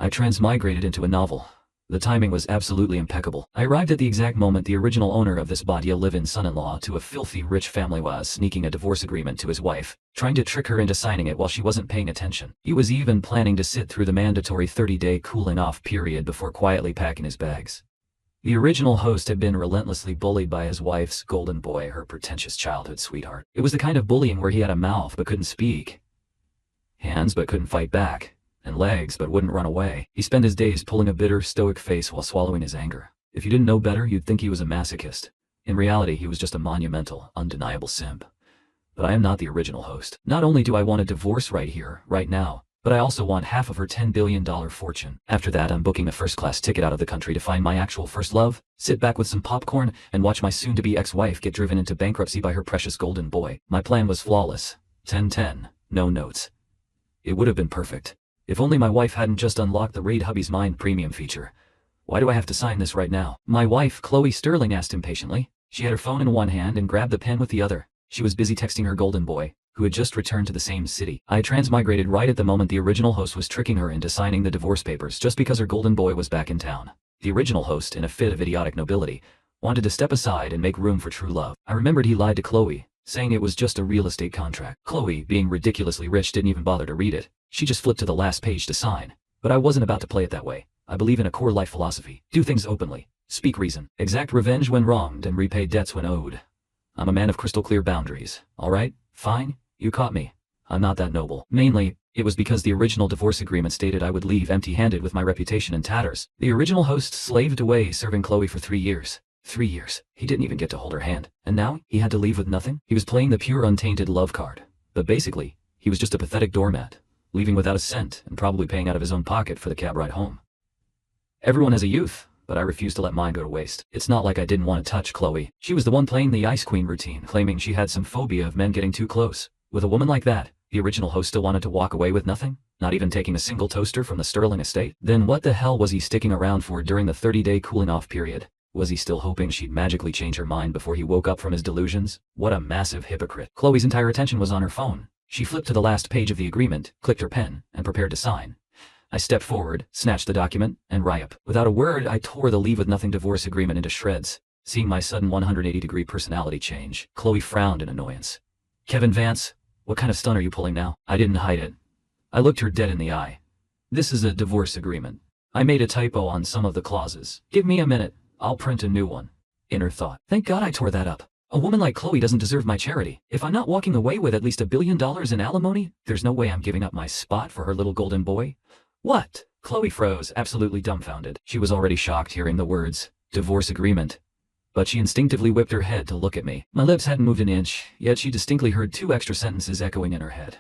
I transmigrated into a novel. The timing was absolutely impeccable. I arrived at the exact moment the original owner of this body, a live-in son-in-law to a filthy rich family, was sneaking a divorce agreement to his wife, trying to trick her into signing it while she wasn't paying attention. He was even planning to sit through the mandatory 30-day cooling-off period before quietly packing his bags. The original host had been relentlessly bullied by his wife's golden boy, her pretentious childhood sweetheart. It was the kind of bullying where he had a mouth but couldn't speak, hands but couldn't fight back, and legs but wouldn't run away. He spent his days pulling a bitter, stoic face while swallowing his anger. If you didn't know better, you'd think he was a masochist. In reality, he was just a monumental, undeniable simp. But I am not the original host. Not only do I want a divorce right here, right now, but I also want half of her $10 billion fortune. After that, I'm booking a first-class ticket out of the country to find my actual first love, sit back with some popcorn, and watch my soon-to-be ex-wife get driven into bankruptcy by her precious golden boy. My plan was flawless. 10-10. No notes. It would have been perfect. If only my wife hadn't just unlocked the Raid Hubby's Mind Premium feature. Why do I have to sign this right now? My wife, Chloe Sterling, asked impatiently. She had her phone in one hand and grabbed the pen with the other. She was busy texting her golden boy, who had just returned to the same city. I transmigrated right at the moment the original host was tricking her into signing the divorce papers just because her golden boy was back in town. The original host, in a fit of idiotic nobility, wanted to step aside and make room for true love. I remembered he lied to Chloe, saying it was just a real estate contract. Chloe, being ridiculously rich, didn't even bother to read it. She just flipped to the last page to sign. But I wasn't about to play it that way. I believe in a core life philosophy. Do things openly. Speak reason. Exact revenge when wronged and repay debts when owed. I'm a man of crystal clear boundaries. All right? Fine? You caught me. I'm not that noble. Mainly, it was because the original divorce agreement stated I would leave empty-handed with my reputation in tatters. The original host slaved away serving Chloe for 3 years. 3 years. He didn't even get to hold her hand. And now, he had to leave with nothing? He was playing the pure untainted love card. But basically, he was just a pathetic doormat, leaving without a cent and probably paying out of his own pocket for the cab ride home. Everyone has a youth, but I refused to let mine go to waste. It's not like I didn't want to touch Chloe. She was the one playing the Ice Queen routine, claiming she had some phobia of men getting too close. With a woman like that, the original host still wanted to walk away with nothing? Not even taking a single toaster from the Sterling estate? Then what the hell was he sticking around for during the 30-day cooling-off period? Was he still hoping she'd magically change her mind before he woke up from his delusions? What a massive hypocrite. Chloe's entire attention was on her phone. She flipped to the last page of the agreement, clicked her pen, and prepared to sign. I stepped forward, snatched the document, and ripe. Without a word, I tore the leave with nothing divorce agreement into shreds. Seeing my sudden 180-degree personality change, Chloe frowned in annoyance. Kevin Vance, what kind of stunt are you pulling now? I didn't hide it. I looked her dead in the eye. This is a divorce agreement. I made a typo on some of the clauses. Give me a minute. I'll print a new one. Inner thought. Thank God I tore that up. A woman like Chloe doesn't deserve my charity. If I'm not walking away with at least $1 billion in alimony, there's no way I'm giving up my spot for her little golden boy. What? Chloe froze, absolutely dumbfounded. She was already shocked hearing the words, divorce agreement. But she instinctively whipped her head to look at me. My lips hadn't moved an inch, yet she distinctly heard 2 extra sentences echoing in her head.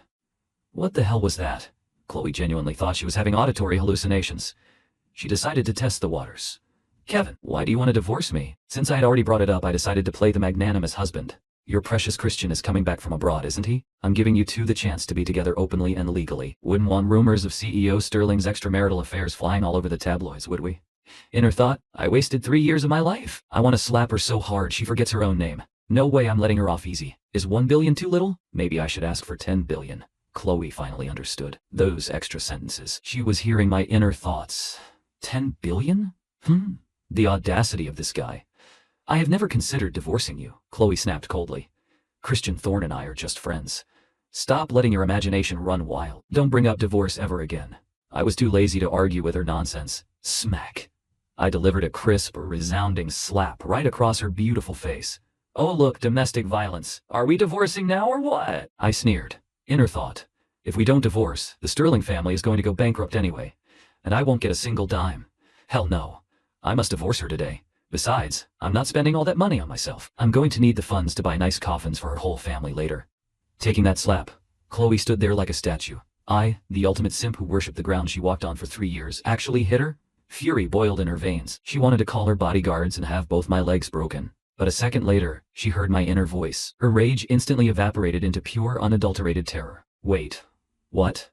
What the hell was that? Chloe genuinely thought she was having auditory hallucinations. She decided to test the waters. Kevin, why do you want to divorce me? Since I had already brought it up, I decided to play the magnanimous husband. Your precious Christian is coming back from abroad, isn't he? I'm giving you 2 the chance to be together openly and legally. Wouldn't want rumors of CEO Sterling's extramarital affairs flying all over the tabloids, would we? Inner thought, I wasted 3 years of my life. I want to slap her so hard she forgets her own name. No way I'm letting her off easy. Is 1 billion too little? Maybe I should ask for 10 billion. Chloe finally understood. Those extra sentences. She was hearing my inner thoughts. 10 billion? The audacity of this guy. I have never considered divorcing you, Chloe snapped coldly. Christian Thorne and I are just friends. Stop letting your imagination run wild. Don't bring up divorce ever again. I was too lazy to argue with her nonsense. Smack. I delivered a crisp, resounding slap right across her beautiful face. Oh look, domestic violence. Are we divorcing now or what? I sneered. Inner thought. If we don't divorce, the Sterling family is going to go bankrupt anyway. And I won't get a single dime. Hell no. I must divorce her today. Besides, I'm not spending all that money on myself. I'm going to need the funds to buy nice coffins for her whole family later. Taking that slap, Chloe stood there like a statue. I, the ultimate simp who worshipped the ground she walked on for 3 years, actually hit her? Fury boiled in her veins. She wanted to call her bodyguards and have both my legs broken. But a second later, she heard my inner voice. Her rage instantly evaporated into pure, unadulterated terror. Wait. What?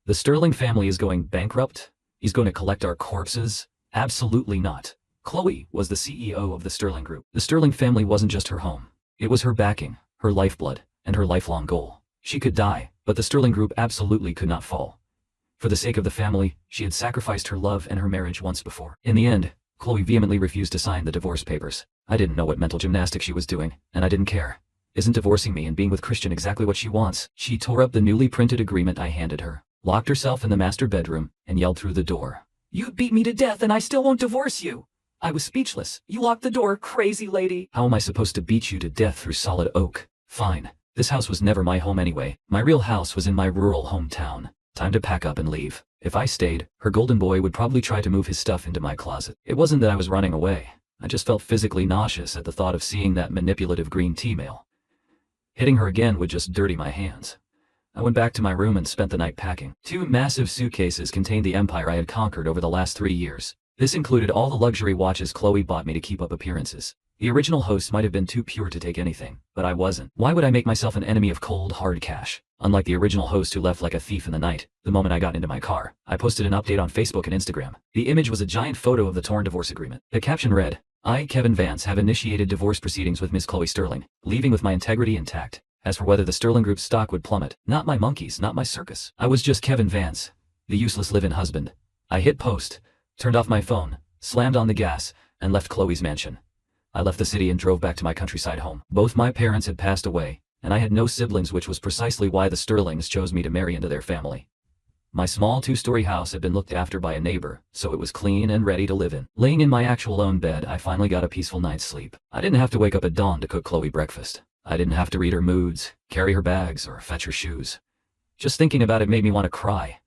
The Sterling family is going bankrupt? He's going to collect our corpses? Absolutely not. Chloe was the CEO of the Sterling Group. The Sterling family wasn't just her home. It was her backing, her lifeblood, and her lifelong goal. She could die, but the Sterling Group absolutely could not fall. For the sake of the family, she had sacrificed her love and her marriage once before. In the end, Chloe vehemently refused to sign the divorce papers. I didn't know what mental gymnastics she was doing, and I didn't care. Isn't divorcing me and being with Christian exactly what she wants? She tore up the newly printed agreement I handed her, locked herself in the master bedroom, and yelled through the door. "You beat me to death and I still won't divorce you!" I was speechless. "You locked the door, crazy lady!" How am I supposed to beat you to death through solid oak? Fine. This house was never my home anyway. My real house was in my rural hometown. Time to pack up and leave. If I stayed, her golden boy would probably try to move his stuff into my closet. It wasn't that I was running away. I just felt physically nauseous at the thought of seeing that manipulative green tea mail. Hitting her again would just dirty my hands. I went back to my room and spent the night packing. 2 massive suitcases contained the empire I had conquered over the last 3 years. This included all the luxury watches Chloe bought me to keep up appearances. The original host might have been too pure to take anything, but I wasn't. Why would I make myself an enemy of cold, hard cash? Unlike the original host who left like a thief in the night, the moment I got into my car, I posted an update on Facebook and Instagram. The image was a giant photo of the torn divorce agreement. The caption read, "I, Kevin Vance, have initiated divorce proceedings with Miss Chloe Sterling, leaving with my integrity intact. As for whether the Sterling Group's stock would plummet, not my monkeys, not my circus. I was just Kevin Vance, the useless live-in husband." I hit post, turned off my phone, slammed on the gas, and left Chloe's mansion. I left the city and drove back to my countryside home. Both my parents had passed away, and I had no siblings, which was precisely why the Sterlings chose me to marry into their family. My small 2-story house had been looked after by a neighbor, so it was clean and ready to live in. Laying in my actual own bed, I finally got a peaceful night's sleep. I didn't have to wake up at dawn to cook Chloe breakfast. I didn't have to read her moods, carry her bags, or fetch her shoes. Just thinking about it made me want to cry.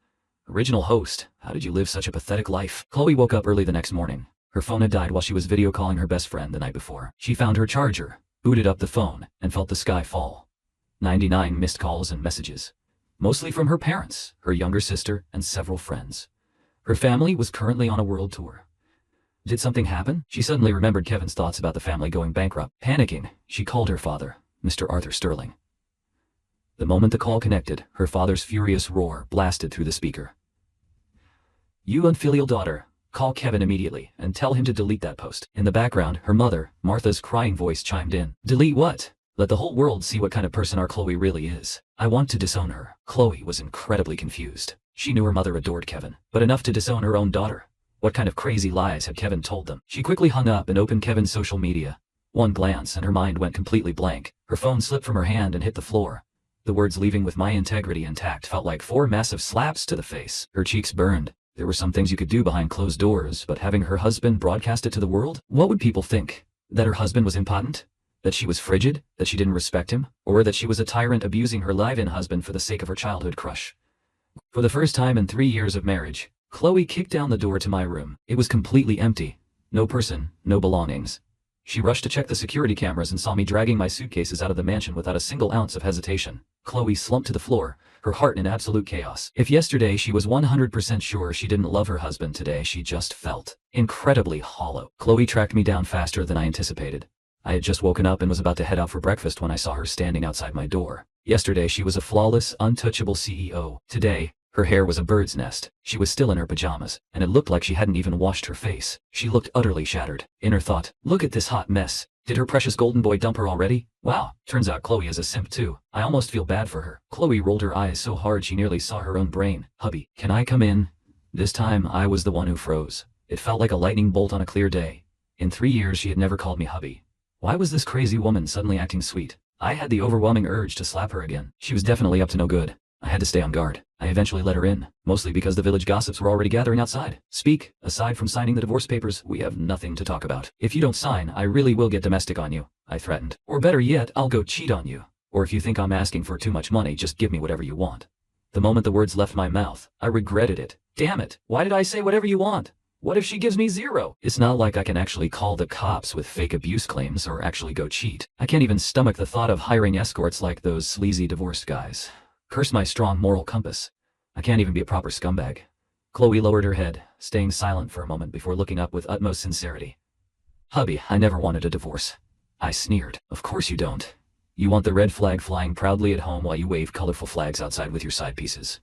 Original host, how did you live such a pathetic life? Chloe woke up early the next morning. Her phone had died while she was video calling her best friend the night before. She found her charger, booted up the phone, and felt the sky fall. 99 missed calls and messages. Mostly from her parents, her younger sister, and several friends. Her family was currently on a world tour. Did something happen? She suddenly remembered Kevin's thoughts about the family going bankrupt. Panicking, she called her father, Mr. Arthur Sterling. The moment the call connected, her father's furious roar blasted through the speaker. "You unfilial daughter. Call Kevin immediately and tell him to delete that post." In the background, her mother, Martha's crying voice chimed in. "Delete what? Let the whole world see what kind of person our Chloe really is. I want to disown her." Chloe was incredibly confused. She knew her mother adored Kevin, but enough to disown her own daughter. What kind of crazy lies had Kevin told them? She quickly hung up and opened Kevin's social media. One glance and her mind went completely blank. Her phone slipped from her hand and hit the floor. The words "leaving with my integrity intact" felt like 4 massive slaps to the face. Her cheeks burned. There were some things you could do behind closed doors, but having her husband broadcast it to the world? What would people think? That her husband was impotent? That she was frigid? That she didn't respect him? Or that she was a tyrant abusing her live-in husband for the sake of her childhood crush? For the first time in 3 years of marriage, Chloe kicked down the door to my room. It was completely empty. No person, no belongings. She rushed to check the security cameras and saw me dragging my suitcases out of the mansion without a single ounce of hesitation. Chloe slumped to the floor, her heart in absolute chaos. If yesterday she was 100% sure she didn't love her husband, today she just felt incredibly hollow. Chloe tracked me down faster than I anticipated. I had just woken up and was about to head out for breakfast when I saw her standing outside my door. Yesterday she was a flawless, untouchable CEO. Today, her hair was a bird's nest. She was still in her pajamas, and it looked like she hadn't even washed her face. She looked utterly shattered. Inner thought, look at this hot mess. Did her precious golden boy dump her already? Wow, turns out Chloe is a simp too. I almost feel bad for her. Chloe rolled her eyes so hard she nearly saw her own brain. "Hubby, can I come in?" This time I was the one who froze. It felt like a lightning bolt on a clear day. In 3 years she had never called me hubby. Why was this crazy woman suddenly acting sweet? I had the overwhelming urge to slap her again. She was definitely up to no good. I had to stay on guard. I eventually let her in, mostly because the village gossips were already gathering outside. "Speak. Aside from signing the divorce papers, we have nothing to talk about. If you don't sign, I really will get domestic on you," I threatened. "Or better yet, I'll go cheat on you. Or if you think I'm asking for too much money, just give me whatever you want." The moment the words left my mouth, I regretted it. Damn it. Why did I say whatever you want? What if she gives me 0? It's not like I can actually call the cops with fake abuse claims or actually go cheat. I can't even stomach the thought of hiring escorts like those sleazy divorced guys. Curse my strong moral compass. I can't even be a proper scumbag. Chloe lowered her head, staying silent for a moment before looking up with utmost sincerity. "Hubby, I never wanted a divorce." I sneered. "Of course you don't. You want the red flag flying proudly at home while you wave colorful flags outside with your side pieces."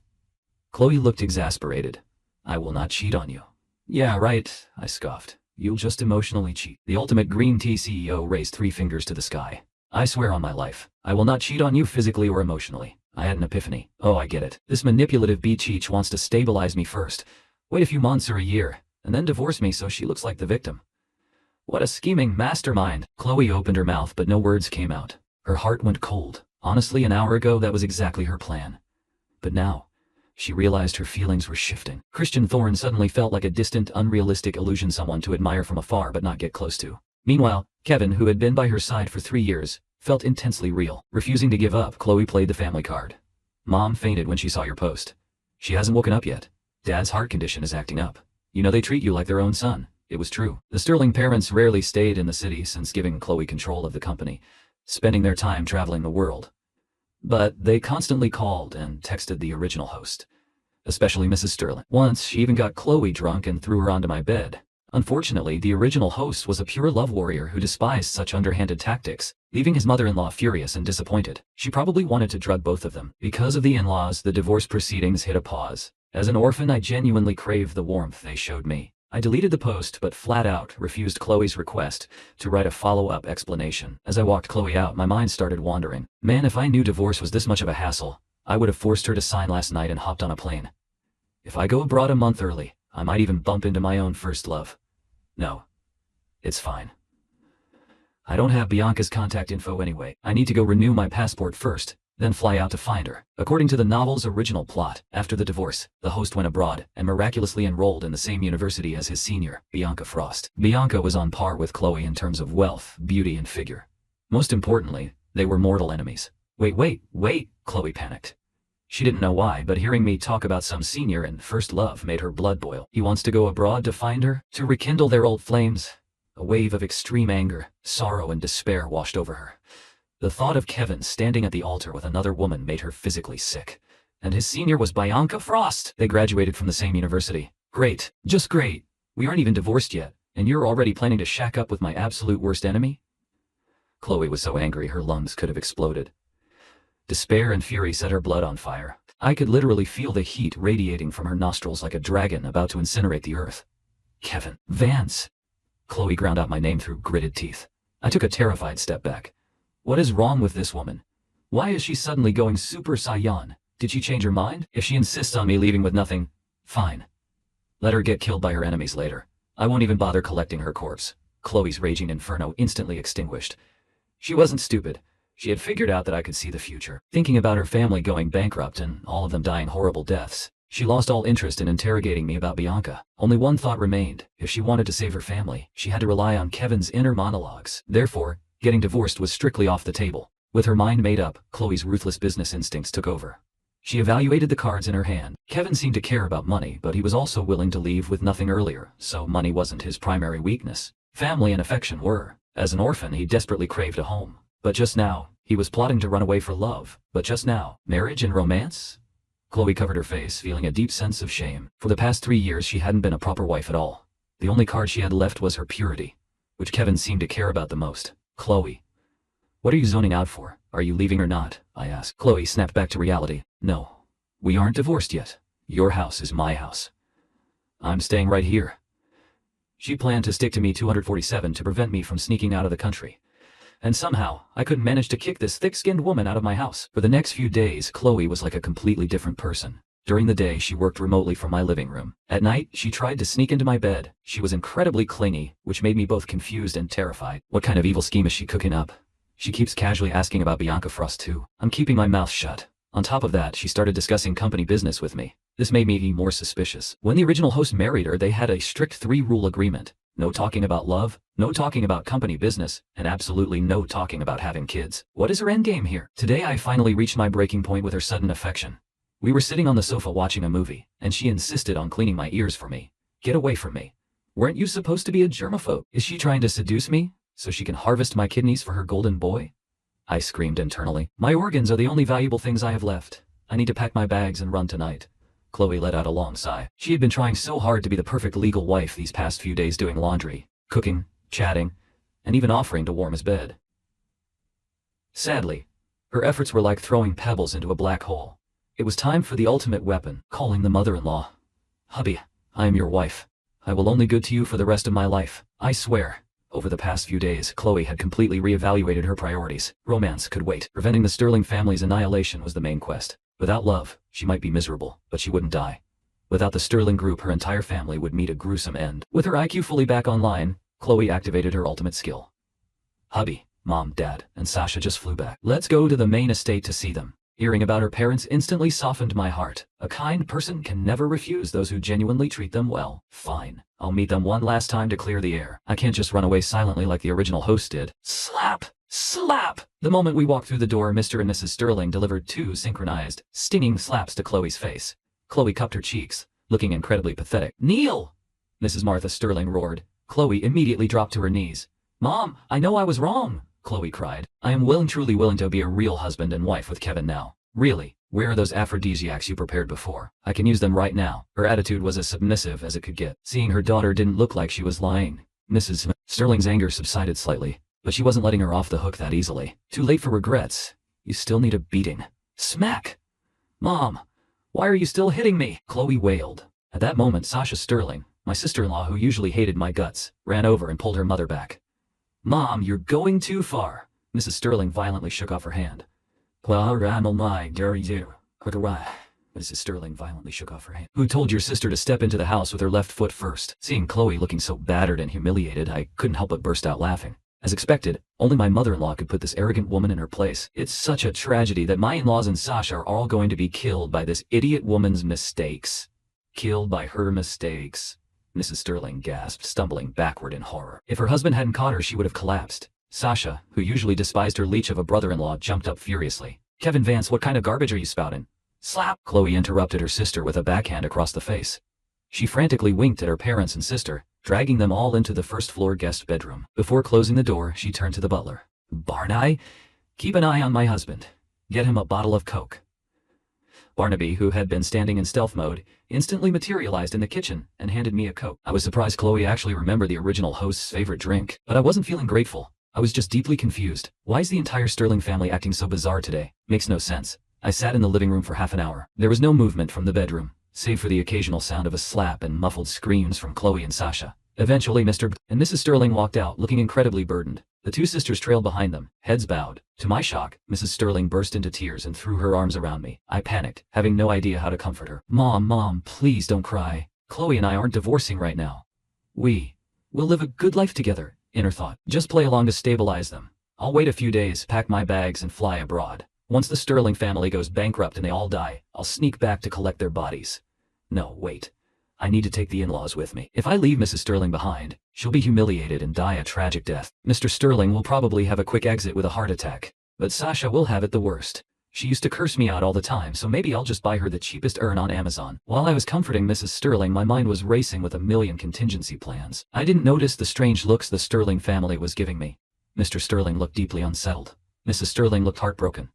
Chloe looked exasperated. "I will not cheat on you." "Yeah, right," I scoffed. "You'll just emotionally cheat." The ultimate green tea CEO raised 3 fingers to the sky. "I swear on my life, I will not cheat on you physically or emotionally. I had an epiphany. Oh, I get it. This manipulative beach wants to stabilize me first, wait a few months or a year, and then divorce me so she looks like the victim. What a scheming mastermind. Chloe opened her mouth but no words came out. Her heart went cold. Honestly, an hour ago that was exactly her plan. But now, she realized her feelings were shifting. Christian Thorne suddenly felt like a distant, unrealistic illusion, someone to admire from afar but not get close to. Meanwhile, Kevin, who had been by her side for 3 years, felt intensely real. Refusing to give up, Chloe played the family card. Mom fainted when she saw your post. She hasn't woken up yet. Dad's heart condition is acting up. You know they treat you like their own son. It was true. The Sterling parents rarely stayed in the city since giving Chloe control of the company, spending their time traveling the world. But they constantly called and texted the original host, especially Mrs. Sterling. Once, she even got Chloe drunk and threw her onto my bed. Unfortunately, the original host was a pure love warrior who despised such underhanded tactics, leaving his mother-in-law furious and disappointed. She probably wanted to drug both of them. Because of the in-laws, the divorce proceedings hit a pause. As an orphan, I genuinely craved the warmth they showed me. I deleted the post but flat out refused Chloe's request to write a follow-up explanation. As I walked Chloe out, my mind started wandering. Man, if I knew divorce was this much of a hassle, I would have forced her to sign last night and hopped on a plane. If I go abroad a month early, I might even bump into my own first love. No. It's fine. I don't have Bianca's contact info anyway. I need to go renew my passport first, then fly out to find her. According to the novel's original plot, after the divorce, the host went abroad and miraculously enrolled in the same university as his senior, Bianca Frost. Bianca was on par with Chloe in terms of wealth, beauty, and figure. Most importantly, they were mortal enemies. Wait, Chloe panicked. She didn't know why, but hearing me talk about some senior and first love made her blood boil. He wants to go abroad to find her, to rekindle their old flames. A wave of extreme anger, sorrow, and despair washed over her. The thought of Kevin standing at the altar with another woman made her physically sick. And his senior was Bianca Frost. They graduated from the same university. Great, just great. We aren't even divorced yet, and you're already planning to shack up with my absolute worst enemy? Chloe was so angry her lungs could have exploded. Despair and fury set her blood on fire. I could literally feel the heat radiating from her nostrils like a dragon about to incinerate the earth. Kevin. Vance. Chloe ground out my name through gritted teeth. I took a terrified step back. What is wrong with this woman? Why is she suddenly going Super Saiyan? Did she change her mind? If she insists on me leaving with nothing, fine. Let her get killed by her enemies later. I won't even bother collecting her corpse. Chloe's raging inferno instantly extinguished. She wasn't stupid. She had figured out that I could see the future. Thinking about her family going bankrupt and all of them dying horrible deaths, she lost all interest in interrogating me about Bianca. Only one thought remained. If she wanted to save her family, she had to rely on Kevin's inner monologues. Therefore, getting divorced was strictly off the table. With her mind made up, Chloe's ruthless business instincts took over. She evaluated the cards in her hand. Kevin seemed to care about money, but he was also willing to leave with nothing earlier, so money wasn't his primary weakness. Family and affection were. As an orphan, he desperately craved a home. But just now, he was plotting to run away for love. But just now, marriage and romance? Chloe covered her face, feeling a deep sense of shame. For the past 3 years, she hadn't been a proper wife at all. The only card she had left was her purity, which Kevin seemed to care about the most. Chloe. What are you zoning out for? Are you leaving or not? I asked. Chloe snapped back to reality. No. We aren't divorced yet. Your house is my house. I'm staying right here. She planned to stick to me 247 to prevent me from sneaking out of the country. And somehow, I couldn't manage to kick this thick-skinned woman out of my house. For the next few days, Chloe was like a completely different person. During the day, she worked remotely from my living room. At night, she tried to sneak into my bed. She was incredibly clingy, which made me both confused and terrified. What kind of evil scheme is she cooking up? She keeps casually asking about Bianca Frost too. I'm keeping my mouth shut. On top of that, she started discussing company business with me. This made me even more suspicious. When the original host married her, they had a strict 3-rule agreement. No talking about love, no talking about company business, and absolutely no talking about having kids. What is her endgame here? Today I finally reached my breaking point with her sudden affection. We were sitting on the sofa watching a movie, and she insisted on cleaning my ears for me. Get away from me. Weren't you supposed to be a germaphobe? Is she trying to seduce me, so she can harvest my kidneys for her golden boy? I screamed internally. My organs are the only valuable things I have left. I need to pack my bags and run tonight. Chloe let out a long sigh. She had been trying so hard to be the perfect legal wife these past few days, doing laundry, cooking, chatting, and even offering to warm his bed. Sadly, her efforts were like throwing pebbles into a black hole. It was time for the ultimate weapon, calling the mother-in-law. Hubby, I am your wife. I will only good to you for the rest of my life. I swear. Over the past few days, Chloe had completely reevaluated her priorities. Romance could wait. Preventing the Sterling family's annihilation was the main quest. Without love, she might be miserable, but she wouldn't die. Without the Sterling group, her entire family would meet a gruesome end. With her IQ fully back online, Chloe activated her ultimate skill. Hubby, Mom, Dad, and Sasha just flew back. Let's go to the main estate to see them. Hearing about her parents instantly softened my heart. A kind person can never refuse those who genuinely treat them well. Fine. I'll meet them one last time to clear the air. I can't just run away silently like the original host did. Slap! Slap! The moment we walked through the door, Mr. and Mrs. Sterling delivered 2 synchronized, stinging slaps to Chloe's face. Chloe cupped her cheeks, looking incredibly pathetic. Kneel! Mrs. Martha Sterling roared. Chloe immediately dropped to her knees. Mom, I know I was wrong, Chloe cried. I am truly willing to be a real husband and wife with Kevin now. Really? Where are those aphrodisiacs you prepared before? I can use them right now. Her attitude was as submissive as it could get. Seeing her daughter didn't look like she was lying. Mrs. Sterling's anger subsided slightly, but she wasn't letting her off the hook that easily. Too late for regrets. You still need a beating. Smack! Mom, why are you still hitting me? Chloe wailed. At that moment, Sasha Sterling, my sister-in-law who usually hated my guts, ran over and pulled her mother back. Mom, you're going too far. Mrs. Sterling violently shook off her hand. Mrs. Sterling violently shook off her hand. Who told your sister to step into the house with her left foot first? Seeing Chloe looking so battered and humiliated, I couldn't help but burst out laughing. As expected, only my mother-in-law could put this arrogant woman in her place. It's such a tragedy that my in-laws and Sasha are all going to be killed by this idiot woman's mistakes. Killed by her mistakes. Mrs. Sterling gasped, stumbling backward in horror. If her husband hadn't caught her, she would have collapsed. Sasha, who usually despised her leech of a brother-in-law, jumped up furiously. Kevin Vance, what kind of garbage are you spouting? Slap! Chloe interrupted her sister with a backhand across the face. She frantically winked at her parents and sister, dragging them all into the first-floor guest bedroom. Before closing the door, she turned to the butler. Barney, keep an eye on my husband. Get him a bottle of Coke. Barnaby, who had been standing in stealth mode, instantly materialized in the kitchen and handed me a Coke. I was surprised Chloe actually remembered the original host's favorite drink, but I wasn't feeling grateful. I was just deeply confused. Why is the entire Sterling family acting so bizarre today? Makes no sense. I sat in the living room for half an hour. There was no movement from the bedroom, save for the occasional sound of a slap and muffled screams from Chloe and Sasha. Eventually Mr. and Mrs. Sterling walked out, looking incredibly burdened. The 2 sisters trailed behind them, heads bowed. To my shock, Mrs. Sterling burst into tears and threw her arms around me. I panicked, having no idea how to comfort her. Mom, please don't cry. Chloe and I aren't divorcing right now. We'll live a good life together, Inner thought. Just play along to stabilize them. I'll wait a few days, pack my bags, and fly abroad. Once the Sterling family goes bankrupt and they all die, I'll sneak back to collect their bodies. No, wait. I need to take the in-laws with me. If I leave Mrs. Sterling behind, she'll be humiliated and die a tragic death. Mr. Sterling will probably have a quick exit with a heart attack, but Sasha will have it the worst. She used to curse me out all the time, so maybe I'll just buy her the cheapest urn on Amazon. While I was comforting Mrs. Sterling, my mind was racing with a million contingency plans. I didn't notice the strange looks the Sterling family was giving me. Mr. Sterling looked deeply unsettled. Mrs. Sterling looked heartbroken.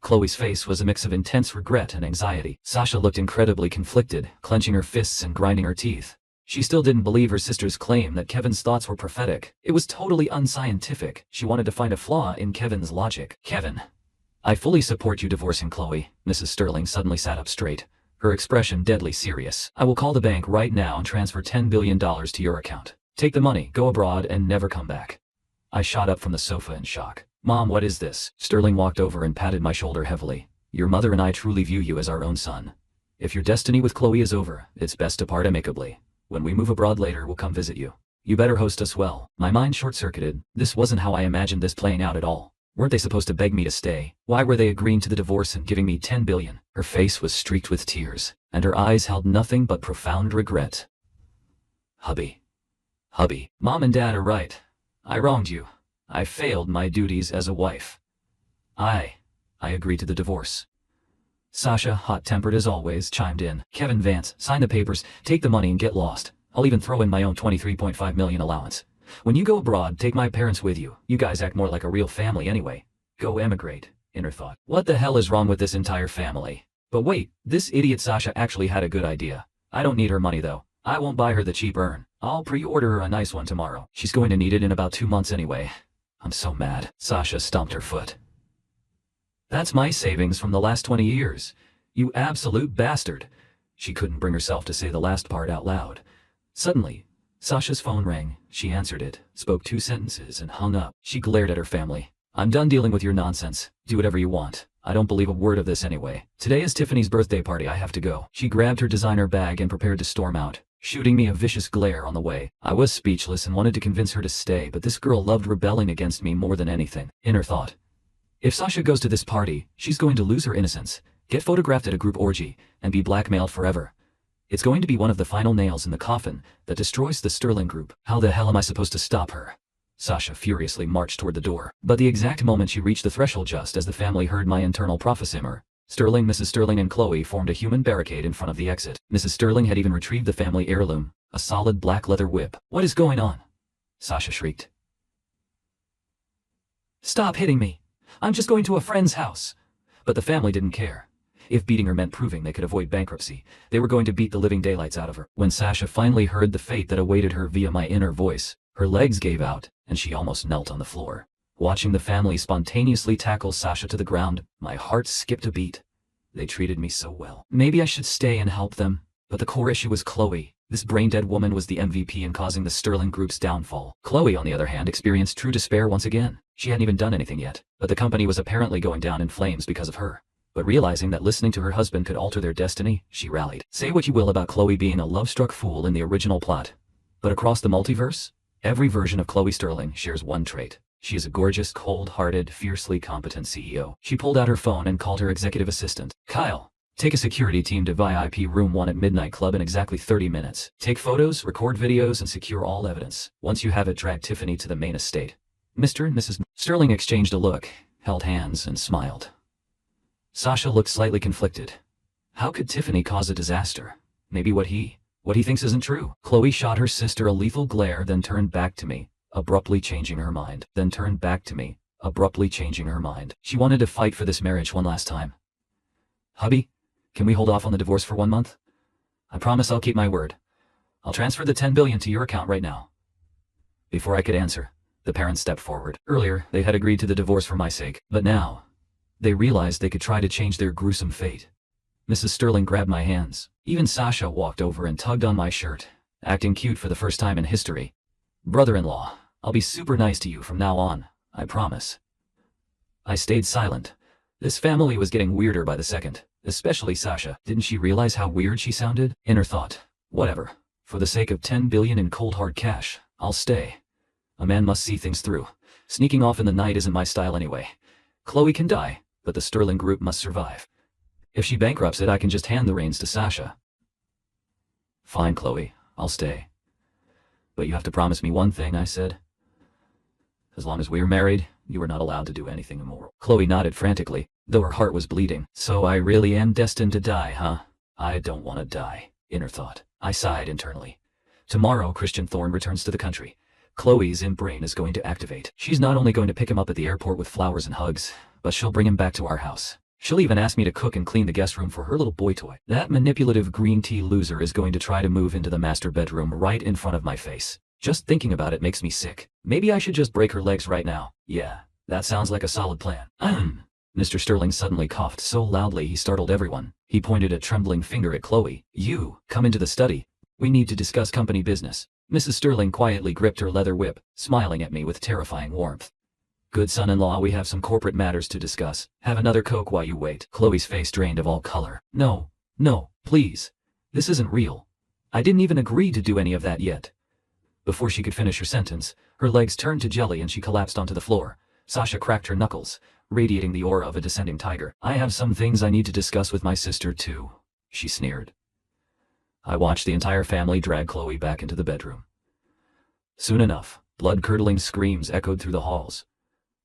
Chloe's face was a mix of intense regret and anxiety. Sasha looked incredibly conflicted, clenching her fists and grinding her teeth. She still didn't believe her sister's claim that Kevin's thoughts were prophetic. It was totally unscientific. She wanted to find a flaw in Kevin's logic. Kevin, I fully support you divorcing Chloe. Mrs. Sterling suddenly sat up straight, her expression deadly serious. I will call the bank right now and transfer $10 billion to your account. Take the money, go abroad, and never come back. I shot up from the sofa in shock. Mom, what is this? Sterling walked over and patted my shoulder heavily. Your mother and I truly view you as our own son. If your destiny with Chloe is over, it's best to part amicably. When we move abroad later, we'll come visit you. You better host us well. My mind short-circuited. This wasn't how I imagined this playing out at all. Weren't they supposed to beg me to stay? Why were they agreeing to the divorce and giving me $10 billion? Her face was streaked with tears, and her eyes held nothing but profound regret. Hubby. Mom and Dad are right. I wronged you. I failed my duties as a wife. I agreed to the divorce. Sasha, hot-tempered as always, chimed in. Kevin Vance, sign the papers, take the money and get lost. I'll even throw in my own $23.5 million allowance. When you go abroad, take my parents with you. You guys act more like a real family anyway. Go emigrate, Inner thought. What the hell is wrong with this entire family? But wait, this idiot Sasha actually had a good idea. I don't need her money though. I won't buy her the cheap urn. I'll pre-order her a nice one tomorrow. She's going to need it in about 2 months anyway. I'm so mad. Sasha stomped her foot. That's my savings from the last 20 years. You absolute bastard. She couldn't bring herself to say the last part out loud. Suddenly, Sasha's phone rang. She answered it, spoke 2 sentences, and hung up. She glared at her family. I'm done dealing with your nonsense. Do whatever you want. I don't believe a word of this anyway. Today is Tiffany's birthday party. I have to go. She grabbed her designer bag and prepared to storm out, shooting me a vicious glare on the way. I was speechless and wanted to convince her to stay, but this girl loved rebelling against me more than anything. Inner thought. If Sasha goes to this party, she's going to lose her innocence, get photographed at a group orgy, and be blackmailed forever. It's going to be one of the final nails in the coffin that destroys the Sterling Group. How the hell am I supposed to stop her? Sasha furiously marched toward the door, but the exact moment she reached the threshold, just as the family heard my internal prophesymer, Sterling, Mrs. Sterling, and Chloe formed a human barricade in front of the exit. Mrs. Sterling had even retrieved the family heirloom, a solid black leather whip. What is going on? Sasha shrieked. Stop hitting me. I'm just going to a friend's house. But the family didn't care. If beating her meant proving they could avoid bankruptcy, they were going to beat the living daylights out of her. When Sasha finally heard the fate that awaited her via my inner voice, her legs gave out, and she almost knelt on the floor. Watching the family spontaneously tackle Sasha to the ground, my heart skipped a beat. They treated me so well. Maybe I should stay and help them, but the core issue was Chloe. This brain-dead woman was the MVP in causing the Sterling Group's downfall. Chloe, on the other hand, experienced true despair once again. She hadn't even done anything yet, but the company was apparently going down in flames because of her. But realizing that listening to her husband could alter their destiny, she rallied. Say what you will about Chloe being a love-struck fool in the original plot, but across the multiverse, every version of Chloe Sterling shares one trait. She is a gorgeous, cold-hearted, fiercely competent CEO. She pulled out her phone and called her executive assistant. Kyle, take a security team to VIP Room 1 at Midnight Club in exactly 30 minutes. Take photos, record videos, and secure all evidence. Once you have it, drag Tiffany to the main estate. Mr. and Mrs. Sterling exchanged a look, held hands, and smiled. Sasha looked slightly conflicted. How could Tiffany cause a disaster? Maybe what he thinks isn't true. Chloe shot her sister a lethal glare, then turned back to me, abruptly changing her mind. She wanted to fight for this marriage one last time. Hubby, can we hold off on the divorce for 1 month? I promise I'll keep my word. I'll transfer the $10 billion to your account right now. Before I could answer, the parents stepped forward. Earlier, they had agreed to the divorce for my sake, but now, they realized they could try to change their gruesome fate. Mrs. Sterling grabbed my hands. Even Sasha walked over and tugged on my shirt, acting cute for the first time in history. Brother-in-law, I'll be super nice to you from now on, I promise. I stayed silent. This family was getting weirder by the second, especially Sasha. Didn't she realize how weird she sounded? Inner thought. Whatever. For the sake of $10 billion in cold hard cash, I'll stay. A man must see things through. Sneaking off in the night isn't my style anyway. Chloe can die, but the Sterling Group must survive. If she bankrupts it, I can just hand the reins to Sasha. Fine, Chloe, I'll stay. But you have to promise me one thing, I said. As long as we're married, you are not allowed to do anything immoral. Chloe nodded frantically, though her heart was bleeding. So I really am destined to die, huh? I don't want to die, inner thought. I sighed internally. Tomorrow, Christian Thorne returns to the country. Chloe's in-brain is going to activate. She's not only going to pick him up at the airport with flowers and hugs, but she'll bring him back to our house. She'll even ask me to cook and clean the guest room for her little boy toy. That manipulative green tea loser is going to try to move into the master bedroom right in front of my face. Just thinking about it makes me sick. Maybe I should just break her legs right now. Yeah, that sounds like a solid plan. Mr. Sterling suddenly coughed so loudly he startled everyone. He pointed a trembling finger at Chloe. You, come into the study. We need to discuss company business. Mrs. Sterling quietly gripped her leather whip, smiling at me with terrifying warmth. Good son-in-law, we have some corporate matters to discuss. Have another Coke while you wait. Chloe's face drained of all color. No, please. This isn't real. I didn't even agree to do any of that yet. Before she could finish her sentence, her legs turned to jelly and she collapsed onto the floor. Sasha cracked her knuckles, radiating the aura of a descending tiger. I have some things I need to discuss with my sister too, she sneered. I watched the entire family drag Chloe back into the bedroom. Soon enough, blood-curdling screams echoed through the halls.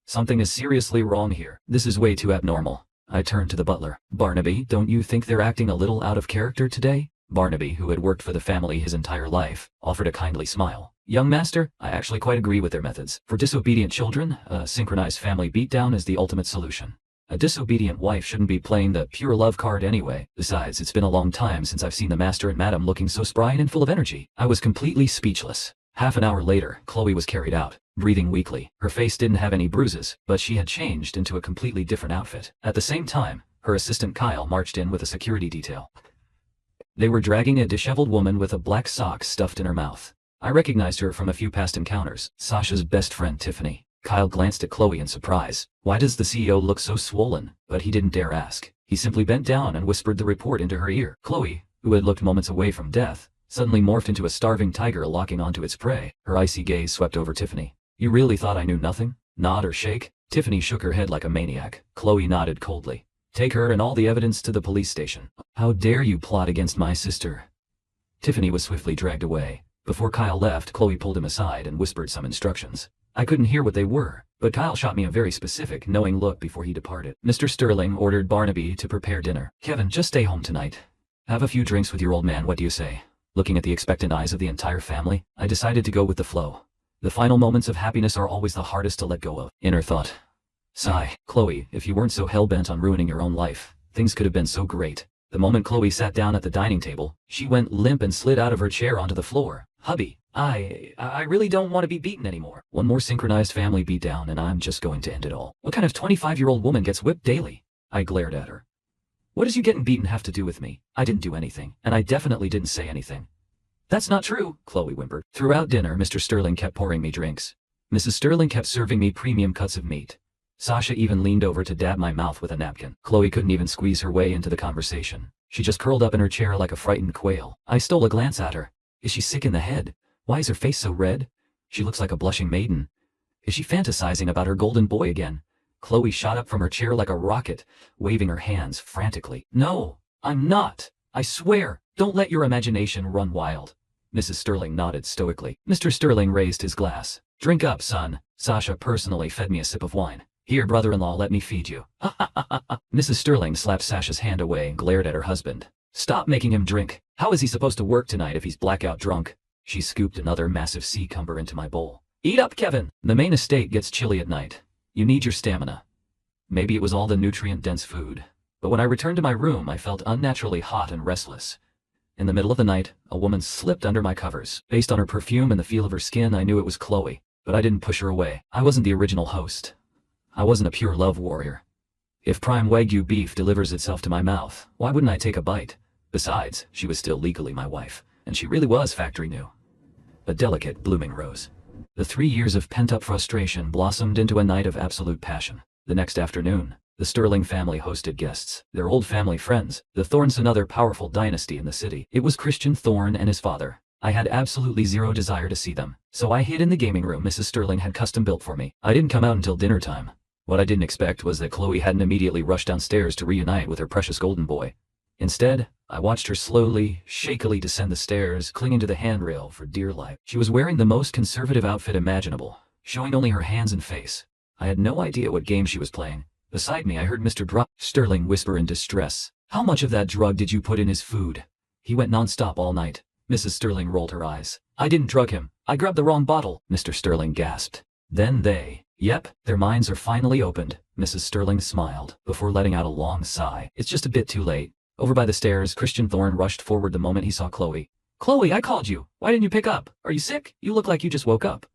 Something is seriously wrong here. This is way too abnormal. I turned to the butler. Barnaby, don't you think they're acting a little out of character today? Barnaby, who had worked for the family his entire life, offered a kindly smile. Young master, I actually quite agree with their methods. For disobedient children, a synchronized family beatdown is the ultimate solution. A disobedient wife shouldn't be playing the pure love card anyway. Besides, it's been a long time since I've seen the master and madam looking so spry and full of energy. I was completely speechless. Half an hour later, Chloe was carried out, breathing weakly. Her face didn't have any bruises, but she had changed into a completely different outfit. At the same time, her assistant Kyle marched in with a security detail. They were dragging a disheveled woman with a black sock stuffed in her mouth. I recognized her from a few past encounters. Sasha's best friend Tiffany. Kyle glanced at Chloe in surprise. Why does the CEO look so swollen? But he didn't dare ask. He simply bent down and whispered the report into her ear. Chloe, who had looked moments away from death, suddenly morphed into a starving tiger locking onto its prey. Her icy gaze swept over Tiffany. You really thought I knew nothing? Nod or shake? Tiffany shook her head like a maniac. Chloe nodded coldly. Take her and all the evidence to the police station. How dare you plot against my sister? Tiffany was swiftly dragged away. Before Kyle left, Chloe pulled him aside and whispered some instructions. I couldn't hear what they were, but Kyle shot me a very specific, knowing look before he departed. Mr. Sterling ordered Barnaby to prepare dinner. Kevin, just stay home tonight. Have a few drinks with your old man, what do you say? Looking at the expectant eyes of the entire family, I decided to go with the flow. The final moments of happiness are always the hardest to let go of. Inner thought. Sigh. Chloe, if you weren't so hell-bent on ruining your own life, things could have been so great. The moment Chloe sat down at the dining table, she went limp and slid out of her chair onto the floor. Hubby, I really don't want to be beaten anymore. One more synchronized family beatdown and I'm just going to end it all. What kind of 25-year-old woman gets whipped daily? I glared at her. What does you getting beaten have to do with me? I didn't do anything, and I definitely didn't say anything. That's not true, Chloe whimpered. Throughout dinner, Mr. Sterling kept pouring me drinks. Mrs. Sterling kept serving me premium cuts of meat. Sasha even leaned over to dab my mouth with a napkin. Chloe couldn't even squeeze her way into the conversation. She just curled up in her chair like a frightened quail. I stole a glance at her. Is she sick in the head? Why is her face so red? She looks like a blushing maiden. Is she fantasizing about her golden boy again? Chloe shot up from her chair like a rocket, waving her hands frantically. No, I'm not. I swear, don't let your imagination run wild. Mrs. Sterling nodded stoically. Mr. Sterling raised his glass. Drink up, son. Sasha personally fed me a sip of wine. Here, brother-in-law, let me feed you. Mrs. Sterling slapped Sasha's hand away and glared at her husband. Stop making him drink. How is he supposed to work tonight if he's blackout drunk? She scooped another massive sea cumber into my bowl. Eat up, Kevin. The main estate gets chilly at night. You need your stamina. Maybe it was all the nutrient-dense food. But when I returned to my room, I felt unnaturally hot and restless. In the middle of the night, a woman slipped under my covers. Based on her perfume and the feel of her skin, I knew it was Chloe. But I didn't push her away. I wasn't the original host. I wasn't a pure love warrior. If prime Wagyu beef delivers itself to my mouth, why wouldn't I take a bite? Besides, she was still legally my wife, and she really was factory new. A delicate, blooming rose. The 3 years of pent-up frustration blossomed into a night of absolute passion. The next afternoon, the Sterling family hosted guests, their old family friends, the Thorns, another powerful dynasty in the city. It was Christian Thorn and his father. I had absolutely zero desire to see them, so I hid in the gaming room Mrs. Sterling had custom built for me. I didn't come out until dinner time. What I didn't expect was that Chloe hadn't immediately rushed downstairs to reunite with her precious golden boy. Instead, I watched her slowly, shakily descend the stairs, clinging to the handrail for dear life. She was wearing the most conservative outfit imaginable, showing only her hands and face. I had no idea what game she was playing. Beside me, I heard Mr. Sterling whisper in distress. How much of that drug did you put in his food? He went non-stop all night. Mrs. Sterling rolled her eyes. I didn't drug him. I grabbed the wrong bottle, Mr. Sterling gasped. Then yep, their minds are finally opened. Mrs. Sterling smiled, before letting out a long sigh. It's just a bit too late. Over by the stairs, Christian Thorn rushed forward the moment he saw Chloe. Chloe, I called you. Why didn't you pick up? Are you sick? You look like you just woke up.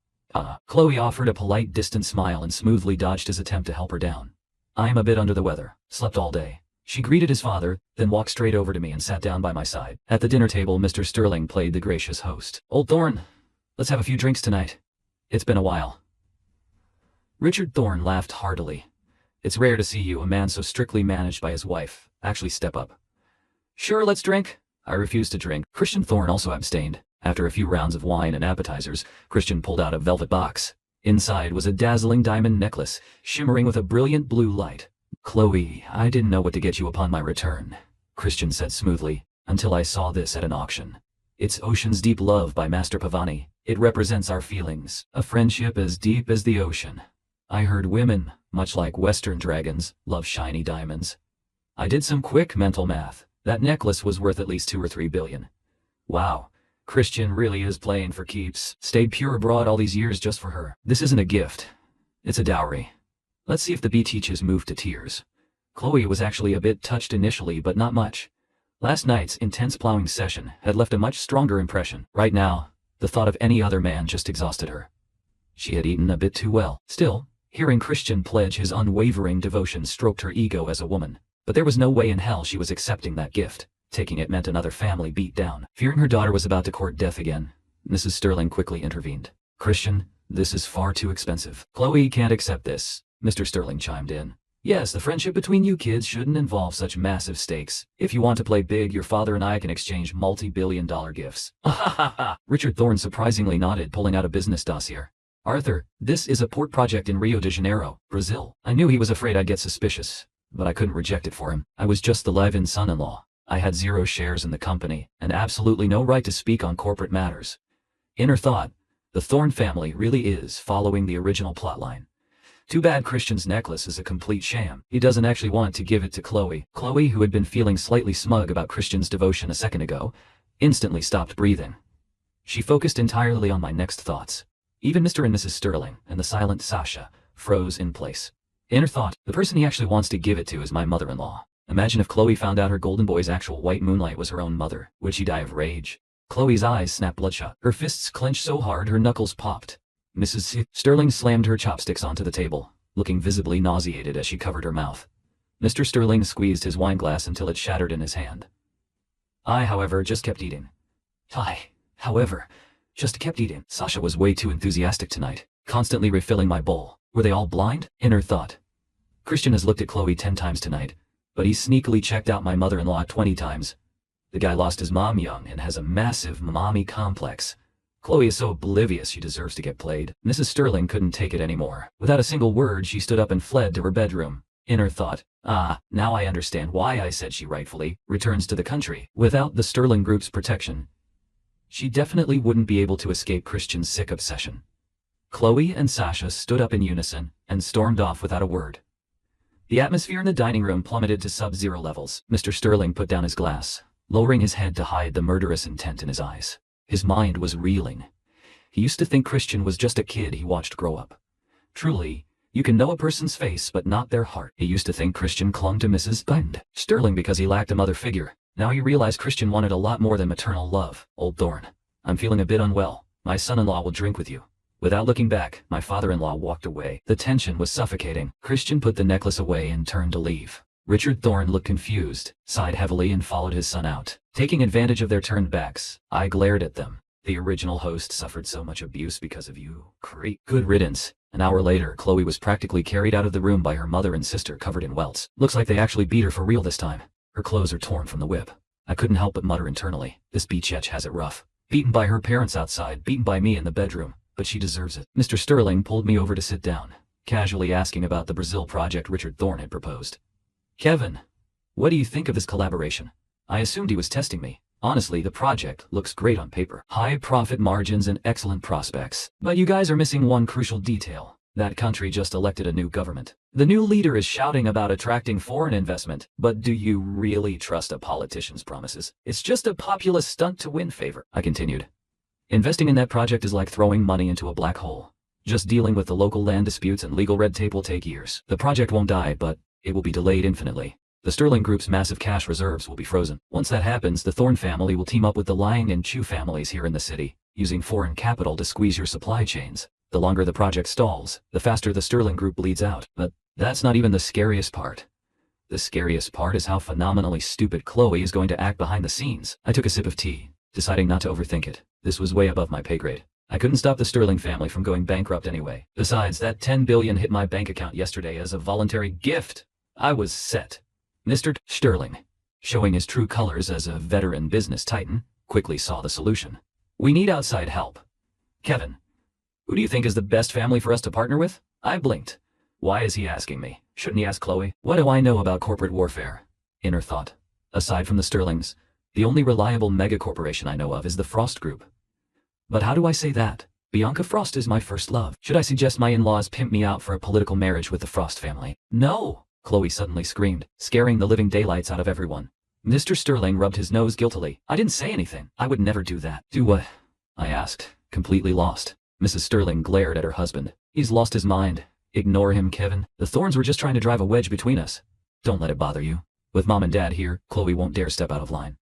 Chloe offered a polite, distant smile and smoothly dodged his attempt to help her down. I am a bit under the weather. Slept all day. She greeted his father, then walked straight over to me and sat down by my side. At the dinner table, Mr. Sterling played the gracious host. Old Thorn, let's have a few drinks tonight. It's been a while. Richard Thorn laughed heartily. It's rare to see you, a man so strictly managed by his wife, actually step up. Sure, let's drink. I refused to drink. Christian Thorn also abstained. After a few rounds of wine and appetizers, Christian pulled out a velvet box. Inside was a dazzling diamond necklace, shimmering with a brilliant blue light. Chloe, I didn't know what to get you upon my return, Christian said smoothly, until I saw this at an auction. It's Ocean's Deep Love by Master Pavani. It represents our feelings, a friendship as deep as the ocean. I heard women, much like Western dragons, love shiny diamonds. I did some quick mental math. That necklace was worth at least 2 or 3 billion. Wow, Christian really is playing for keeps. Stayed pure abroad all these years just for her. This isn't a gift. It's a dowry. Let's see if the bee teaches moved to tears. Chloe was actually a bit touched initially, but not much. Last night's intense plowing session had left a much stronger impression. Right now, the thought of any other man just exhausted her. She had eaten a bit too well. Still, hearing Christian pledge his unwavering devotion stroked her ego as a woman. But there was no way in hell she was accepting that gift. Taking it meant another family beat down. Fearing her daughter was about to court death again, Mrs. Sterling quickly intervened. Christian, this is far too expensive. Chloe can't accept this, Mr. Sterling chimed in. Yes, the friendship between you kids shouldn't involve such massive stakes. If you want to play big, your father and I can exchange multi-billion-dollar gifts. Richard Thorne surprisingly nodded, pulling out a business dossier. Arthur, this is a port project in Rio de Janeiro, Brazil. I knew he was afraid I'd get suspicious, but I couldn't reject it for him. I was just the live-in son-in-law. I had 0 shares in the company, and absolutely no right to speak on corporate matters. Inner thought, the Thorne family really is following the original plotline. Too bad Christian's necklace is a complete sham. He doesn't actually want to give it to Chloe. Chloe, who had been feeling slightly smug about Christian's devotion a second ago, instantly stopped breathing. She focused entirely on my next thoughts. Even Mr. and Mrs. Sterling, and the silent Sasha, froze in place. Inner thought, the person he actually wants to give it to is my mother-in-law. Imagine if Chloe found out her golden boy's actual white moonlight was her own mother. Would she die of rage? Chloe's eyes snapped bloodshot. Her fists clenched so hard her knuckles popped. Mrs. Sterling slammed her chopsticks onto the table, looking visibly nauseated as she covered her mouth. Mr. Sterling squeezed his wineglass until it shattered in his hand. I, however, just kept eating. Sasha was way too enthusiastic tonight, constantly refilling my bowl. Were they all blind? Inner thought. Christian has looked at Chloe 10 times tonight, but he sneakily checked out my mother-in-law 20 times. The guy lost his mom young and has a massive mommy complex. Chloe is so oblivious she deserves to get played. Mrs. Sterling couldn't take it anymore. Without a single word, she stood up and fled to her bedroom. Inner thought. Now I understand why I said she rightfully returns to the country. Without the Sterling Group's protection, she definitely wouldn't be able to escape Christian's sick obsession. Chloe and Sasha stood up in unison and stormed off without a word. The atmosphere in the dining room plummeted to sub-zero levels. Mr. Sterling put down his glass, lowering his head to hide the murderous intent in his eyes. His mind was reeling. He used to think Christian was just a kid he watched grow up. Truly, you can know a person's face but not their heart. He used to think Christian clung to Mrs. Sterling because he lacked a mother figure. Now he realized Christian wanted a lot more than maternal love. Old Thorne, I'm feeling a bit unwell. My son-in-law will drink with you. Without looking back, my father-in-law walked away. The tension was suffocating. Christian put the necklace away and turned to leave. Richard Thorne looked confused, sighed heavily and followed his son out. Taking advantage of their turned backs, I glared at them. The original host suffered so much abuse because of you. Creep. Good riddance. An hour later, Chloe was practically carried out of the room by her mother and sister covered in welts. Looks like they actually beat her for real this time. Her clothes are torn from the whip. I couldn't help but mutter internally, this bitch has it rough. Beaten by her parents outside, beaten by me in the bedroom. But she deserves it. Mr. Sterling pulled me over to sit down, casually asking about the Brazil project Richard Thorne had proposed. Kevin, what do you think of this collaboration? I assumed he was testing me. Honestly, the project looks great on paper. High profit margins and excellent prospects. But you guys are missing one crucial detail. That country just elected a new government. The new leader is shouting about attracting foreign investment, but do you really trust a politician's promises? It's just a populist stunt to win favor. I continued. Investing in that project is like throwing money into a black hole. Just dealing with the local land disputes and legal red tape will take years. The project won't die, but it will be delayed infinitely. The Sterling Group's massive cash reserves will be frozen. Once that happens, the Thorne family will team up with the Lang and Chu families here in the city, using foreign capital to squeeze your supply chains. The longer the project stalls, the faster the Sterling Group bleeds out. But that's not even the scariest part. The scariest part is how phenomenally stupid Chloe is going to act behind the scenes. I took a sip of tea, deciding not to overthink it. This was way above my pay grade. I couldn't stop the Sterling family from going bankrupt anyway. Besides, that $10 billion hit my bank account yesterday as a voluntary gift. I was set. Mr. Sterling, showing his true colors as a veteran business titan, quickly saw the solution. We need outside help. Kevin, who do you think is the best family for us to partner with? I blinked. Why is he asking me? Shouldn't he ask Chloe? What do I know about corporate warfare? Inner thought. Aside from the Sterlings, the only reliable megacorporation I know of is the Frost Group. But how do I say that? Bianca Frost is my first love. Should I suggest my in-laws pimp me out for a political marriage with the Frost family? No! Chloe suddenly screamed, scaring the living daylights out of everyone. Mr. Sterling rubbed his nose guiltily. I didn't say anything. I would never do that. Do what? I asked, completely lost. Mrs. Sterling glared at her husband. He's lost his mind. Ignore him, Kevin. The Thorns were just trying to drive a wedge between us. Don't let it bother you. With Mom and Dad here, Chloe won't dare step out of line.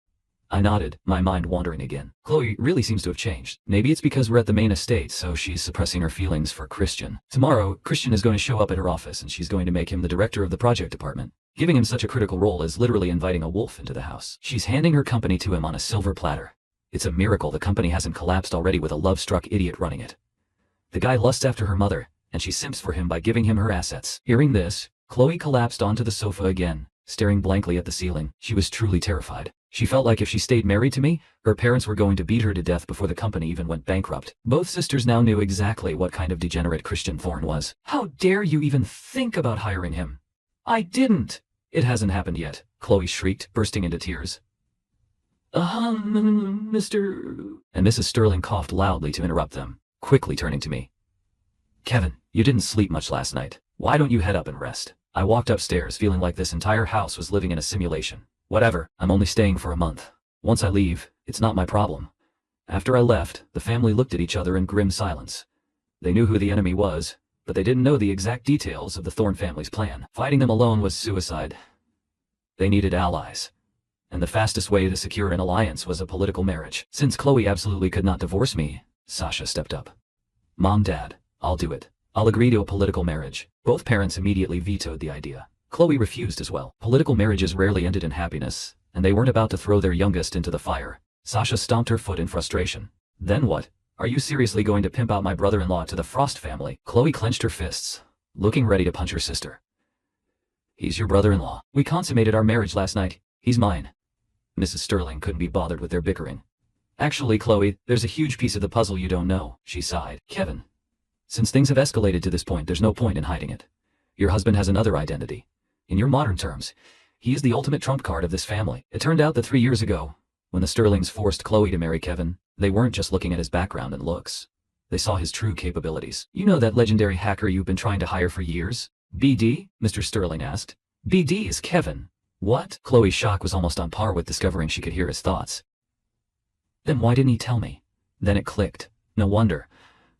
I nodded, my mind wandering again. Chloe really seems to have changed. Maybe it's because we're at the main estate, so she's suppressing her feelings for Christian. Tomorrow, Christian is going to show up at her office and she's going to make him the director of the project department. Giving him such a critical role is literally inviting a wolf into the house. She's handing her company to him on a silver platter. It's a miracle the company hasn't collapsed already with a love-struck idiot running it. The guy lusts after her mother, and she simps for him by giving him her assets. Hearing this, Chloe collapsed onto the sofa again, staring blankly at the ceiling. She was truly terrified. She felt like if she stayed married to me, her parents were going to beat her to death before the company even went bankrupt. Both sisters now knew exactly what kind of degenerate Christian Thorne was. How dare you even think about hiring him? I didn't. It hasn't happened yet, Chloe shrieked, bursting into tears. Mr. And Mrs. Sterling coughed loudly to interrupt them, quickly turning to me. Kevin, you didn't sleep much last night. Why don't you head up and rest? I walked upstairs feeling like this entire house was living in a simulation. Whatever, I'm only staying for a month. Once I leave, it's not my problem. After I left, the family looked at each other in grim silence. They knew who the enemy was, but they didn't know the exact details of the Thorne family's plan. Fighting them alone was suicide. They needed allies. And the fastest way to secure an alliance was a political marriage. Since Chloe absolutely could not divorce me, Sasha stepped up. Mom, Dad, I'll do it. I'll agree to a political marriage. Both parents immediately vetoed the idea. Chloe refused as well. Political marriages rarely ended in happiness, and they weren't about to throw their youngest into the fire. Sasha stomped her foot in frustration. Then what? Are you seriously going to pimp out my brother-in-law to the Frost family? Chloe clenched her fists, looking ready to punch her sister. He's your brother-in-law. We consummated our marriage last night. He's mine. Mrs. Sterling couldn't be bothered with their bickering. Actually, Chloe, there's a huge piece of the puzzle you don't know, she sighed. Kevin, since things have escalated to this point, there's no point in hiding it. Your husband has another identity. In your modern terms, he is the ultimate trump card of this family. It turned out that 3 years ago, when the Sterlings forced Chloe to marry Kevin, they weren't just looking at his background and looks. They saw his true capabilities. You know that legendary hacker you've been trying to hire for years? BD? Mr. Sterling asked. BD is Kevin. What? Chloe's shock was almost on par with discovering she could hear his thoughts. Then why didn't he tell me? Then it clicked. No wonder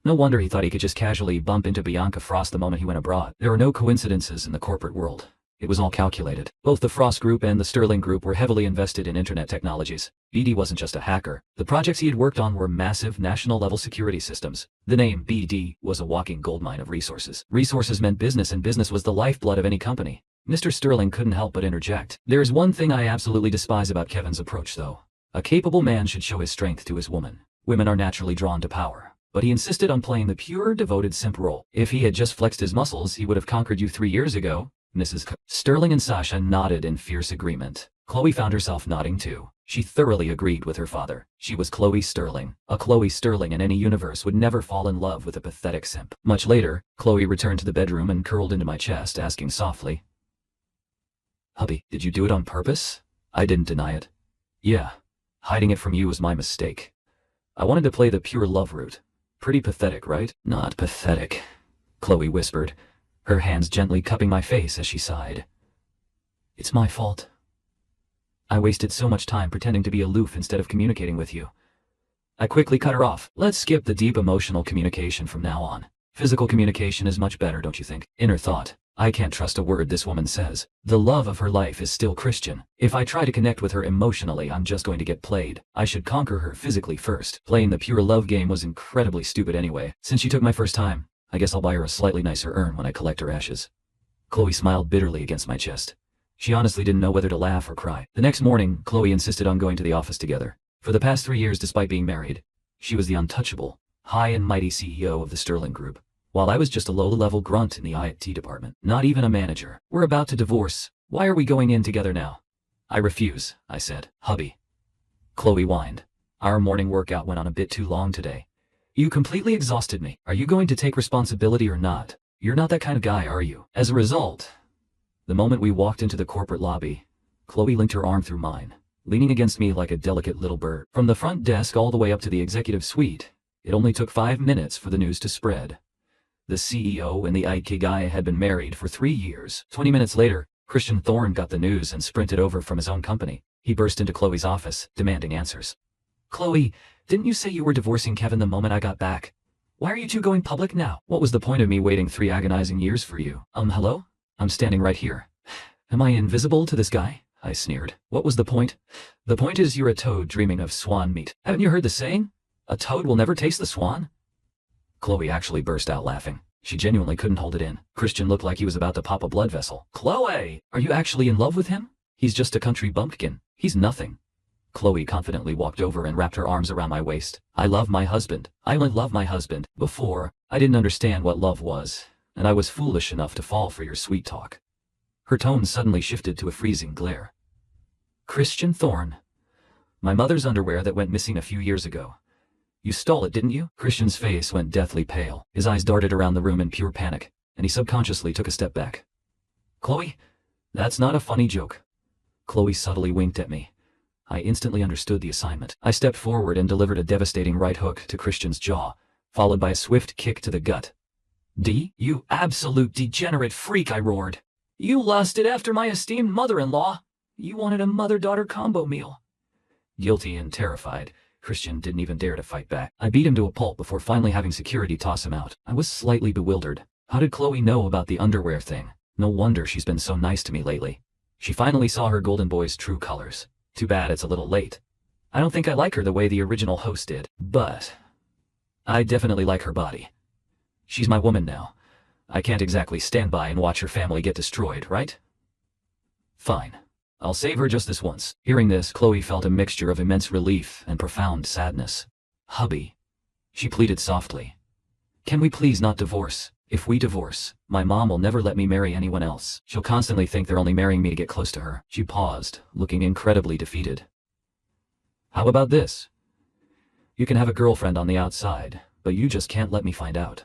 he thought he could just casually bump into Bianca Frost the moment he went abroad. There are no coincidences in the corporate world. It was all calculated. Both the Frost Group and the Sterling Group were heavily invested in internet technologies. BD wasn't just a hacker. The projects he had worked on were massive national-level security systems. The name BD was a walking goldmine of resources. Resources meant business, and business was the lifeblood of any company. Mr. Sterling couldn't help but interject. There is one thing I absolutely despise about Kevin's approach, though. A capable man should show his strength to his woman. Women are naturally drawn to power. But he insisted on playing the pure, devoted simp role. If he had just flexed his muscles, he would have conquered you 3 years ago. Mrs. Sterling and Sasha nodded in fierce agreement. Chloe found herself nodding too. She thoroughly agreed with her father. She was Chloe Sterling. A Chloe Sterling in any universe would never fall in love with a pathetic simp. Much later, Chloe returned to the bedroom and curled into my chest, asking softly, "Hubby, did you do it on purpose?" I didn't deny it. Yeah, hiding it from you was my mistake. I wanted to play the pure love route. Pretty pathetic, right? Not pathetic, Chloe whispered, her hands gently cupping my face as she sighed. It's my fault. I wasted so much time pretending to be aloof instead of communicating with you. I quickly cut her off. Let's skip the deep emotional communication from now on. Physical communication is much better, don't you think? Inner thought. I can't trust a word this woman says. The love of her life is still Christian. If I try to connect with her emotionally, I'm just going to get played. I should conquer her physically first. Playing the pure love game was incredibly stupid anyway. Since she took my first time, I guess I'll buy her a slightly nicer urn when I collect her ashes. Chloe smiled bitterly against my chest. She honestly didn't know whether to laugh or cry. The next morning, Chloe insisted on going to the office together. For the past 3 years, despite being married, she was the untouchable, high and mighty CEO of the Sterling Group, while I was just a low-level grunt in the IT department. Not even a manager. We're about to divorce. Why are we going in together now? I refuse, I said. Hubby. Chloe whined. Our morning workout went on a bit too long today. You completely exhausted me. Are you going to take responsibility or not? You're not that kind of guy, are you? As a result, the moment we walked into the corporate lobby, Chloe linked her arm through mine, leaning against me like a delicate little bird. From the front desk all the way up to the executive suite, it only took 5 minutes for the news to spread. The CEO and the IT guy had been married for 3 years. 20 minutes later, Christian Thorne got the news and sprinted over from his own company. He burst into Chloe's office, demanding answers. Chloe, didn't you say you were divorcing Kevin the moment I got back? Why are you two going public now? What was the point of me waiting 3 agonizing years for you? Hello? I'm standing right here. Am I invisible to this guy? I sneered. What was the point? The point is you're a toad dreaming of swan meat. Haven't you heard the saying? A toad will never taste the swan? Chloe actually burst out laughing. She genuinely couldn't hold it in. Christian looked like he was about to pop a blood vessel. Chloe, are you actually in love with him? He's just a country bumpkin. He's nothing. Chloe confidently walked over and wrapped her arms around my waist. I love my husband. I only love my husband. Before, I didn't understand what love was, and I was foolish enough to fall for your sweet talk. Her tone suddenly shifted to a freezing glare. Christian Thorne. My mother's underwear that went missing a few years ago. You stole it, didn't you? Christian's face went deathly pale. His eyes darted around the room in pure panic, and he subconsciously took a step back. Chloe, that's not a funny joke. Chloe subtly winked at me. I instantly understood the assignment. I stepped forward and delivered a devastating right hook to Christian's jaw, followed by a swift kick to the gut. You absolute degenerate freak, I roared. You lusted after my esteemed mother-in-law. You wanted a mother-daughter combo meal. Guilty and terrified, Christian didn't even dare to fight back. I beat him to a pulp before finally having security toss him out. I was slightly bewildered. How did Chloe know about the underwear thing? No wonder she's been so nice to me lately. She finally saw her golden boy's true colors. Too bad it's a little late. I don't think I like her the way the original host did, but I definitely like her body. She's my woman now. I can't exactly stand by and watch her family get destroyed, right? Fine. I'll save her just this once. Hearing this, Chloe felt a mixture of immense relief and profound sadness. Hubby, she pleaded softly. Can we please not divorce? If we divorce, my mom will never let me marry anyone else. She'll constantly think they're only marrying me to get close to her. She paused, looking incredibly defeated. How about this? You can have a girlfriend on the outside, but you just can't let me find out.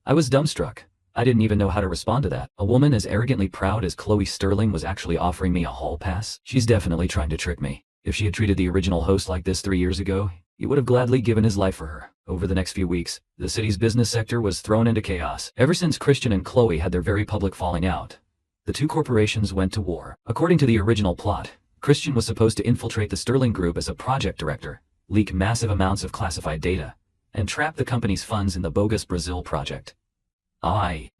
I was dumbstruck. I didn't even know how to respond to that. A woman as arrogantly proud as Chloe Sterling was actually offering me a hall pass? She's definitely trying to trick me. If she had treated the original host like this 3 years ago, he would have gladly given his life for her. Over the next few weeks, the city's business sector was thrown into chaos. Ever since Christian and Chloe had their very public falling out, the two corporations went to war. According to the original plot, Christian was supposed to infiltrate the Sterling Group as a project director, leak massive amounts of classified data, and trap the company's funds in the bogus Brazil project.